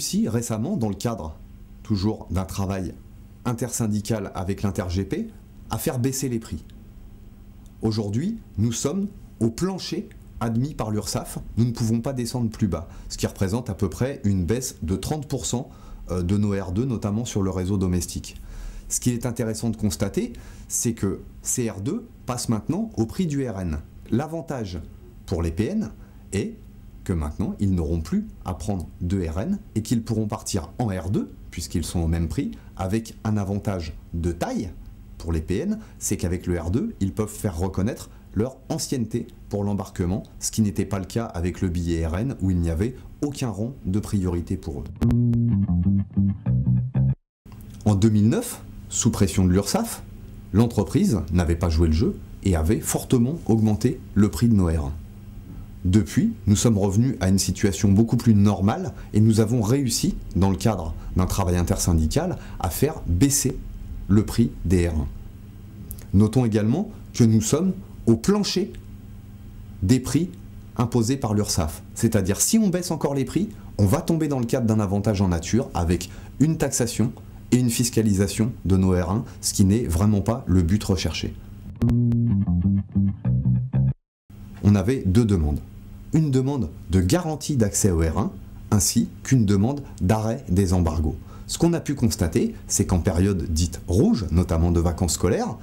réussi récemment, dans le cadre toujours d'un travail intersyndical avec l'InterGP, à faire baisser les prix. Aujourd'hui, nous sommes au plancher admis par l'URSSAF, nous ne pouvons pas descendre plus bas, ce qui représente à peu près une baisse de 30% de nos R2, notamment sur le réseau domestique. Ce qui est intéressant de constater, c'est que ces R2 passent maintenant au prix du RN. L'avantage pour les PN est que maintenant, ils n'auront plus à prendre de RN et qu'ils pourront partir en R2, puisqu'ils sont au même prix, avec un avantage de taille pour les PN, c'est qu'avec le R2, ils peuvent faire reconnaître leur ancienneté pour l'embarquement, ce qui n'était pas le cas avec le billet RN, où il n'y avait aucun rang de priorité pour eux. En 2009, sous pression de l'URSSAF, l'entreprise n'avait pas joué le jeu et avait fortement augmenté le prix de nos R1. Depuis, nous sommes revenus à une situation beaucoup plus normale et nous avons réussi, dans le cadre d'un travail intersyndical, à faire baisser le prix des R1. Notons également que nous sommes au plancher des prix imposés par l'URSSAF. C'est-à-dire, si on baisse encore les prix, on va tomber dans le cadre d'un avantage en nature avec une taxation et une fiscalisation de nos R1, ce qui n'est vraiment pas le but recherché. On avait deux demandes. Une demande de garantie d'accès au R1, ainsi qu'une demande d'arrêt des embargos. Ce qu'on a pu constater, c'est qu'en période dite rouge, notamment de vacances scolaires,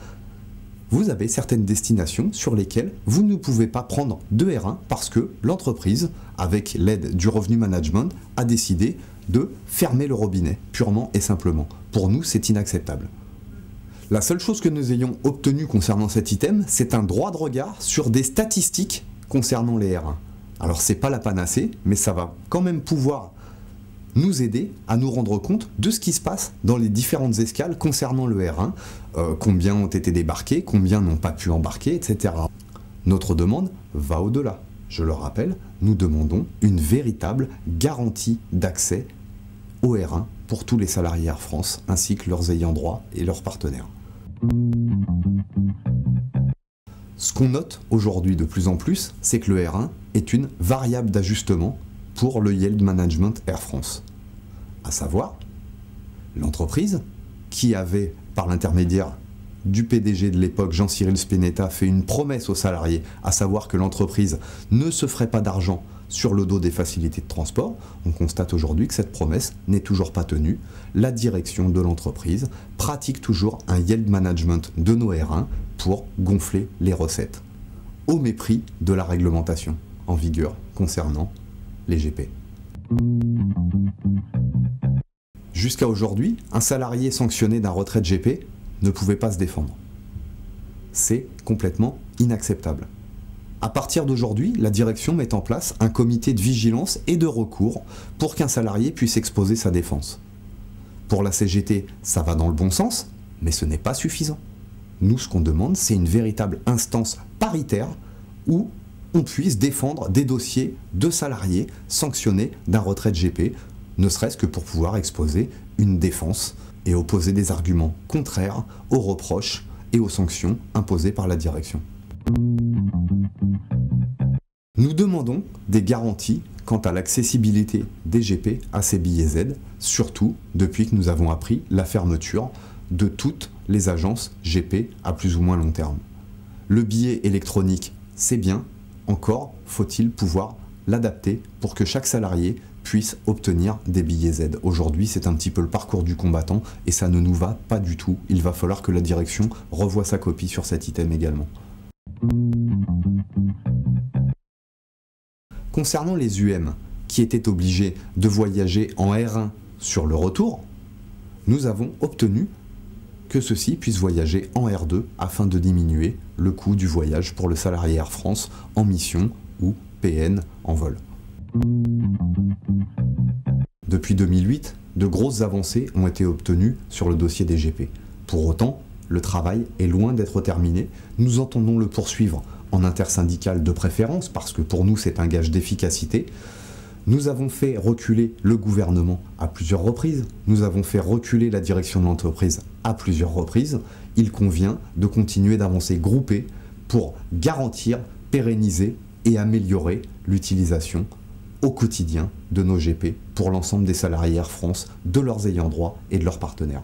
vous avez certaines destinations sur lesquelles vous ne pouvez pas prendre de R1 parce que l'entreprise, avec l'aide du revenu management, a décidé de fermer le robinet, purement et simplement. Pour nous, c'est inacceptable. La seule chose que nous ayons obtenue concernant cet item, c'est un droit de regard sur des statistiques concernant les R1. Alors c'est pas la panacée, mais ça va quand même pouvoir nous aider à nous rendre compte de ce qui se passe dans les différentes escales concernant le R1, combien ont été débarqués, combien n'ont pas pu embarquer, etc. Notre demande va au-delà. Je le rappelle, nous demandons une véritable garantie d'accès au R1 pour tous les salariés Air France, ainsi que leurs ayants droit et leurs partenaires. Ce qu'on note aujourd'hui de plus en plus, c'est que le R1 est une variable d'ajustement pour le Yield Management Air France. À savoir, l'entreprise qui avait, par l'intermédiaire du PDG de l'époque, Jean-Cyril Spinetta, fait une promesse aux salariés, à savoir que l'entreprise ne se ferait pas d'argent sur le dos des facilités de transport, on constate aujourd'hui que cette promesse n'est toujours pas tenue. La direction de l'entreprise pratique toujours un yield management de nos R1 pour gonfler les recettes, au mépris de la réglementation en vigueur concernant les GP. Jusqu'à aujourd'hui, un salarié sanctionné d'un retrait de GP ne pouvait pas se défendre. C'est complètement inacceptable. À partir d'aujourd'hui, la direction met en place un comité de vigilance et de recours pour qu'un salarié puisse exposer sa défense. Pour la CGT, ça va dans le bon sens, mais ce n'est pas suffisant. Nous, ce qu'on demande, c'est une véritable instance paritaire où on puisse défendre des dossiers de salariés sanctionnés d'un retrait de GP, ne serait-ce que pour pouvoir exposer une défense et opposer des arguments contraires aux reproches et aux sanctions imposées par la direction. Nous demandons des garanties quant à l'accessibilité des GP à ces billets Z, surtout depuis que nous avons appris la fermeture de toutes les agences GP à plus ou moins long terme. Le billet électronique, c'est bien, encore faut-il pouvoir l'adapter pour que chaque salarié puisse obtenir des billets Z. Aujourd'hui, c'est un petit peu le parcours du combattant et ça ne nous va pas du tout. Il va falloir que la direction revoie sa copie sur cet item également. Concernant les UM qui étaient obligés de voyager en R1 sur le retour, nous avons obtenu que ceux-ci puissent voyager en R2 afin de diminuer le coût du voyage pour le salarié Air France en mission ou PN en vol. Depuis 2008, de grosses avancées ont été obtenues sur le dossier des GP. Pour autant, le travail est loin d'être terminé. Nous entendons le poursuivre en intersyndical de préférence, parce que pour nous c'est un gage d'efficacité. Nous avons fait reculer le gouvernement à plusieurs reprises, nous avons fait reculer la direction de l'entreprise à plusieurs reprises. Il convient de continuer d'avancer groupé pour garantir, pérenniser et améliorer l'utilisation au quotidien de nos GP pour l'ensemble des salariés Air France, de leurs ayants droit et de leurs partenaires.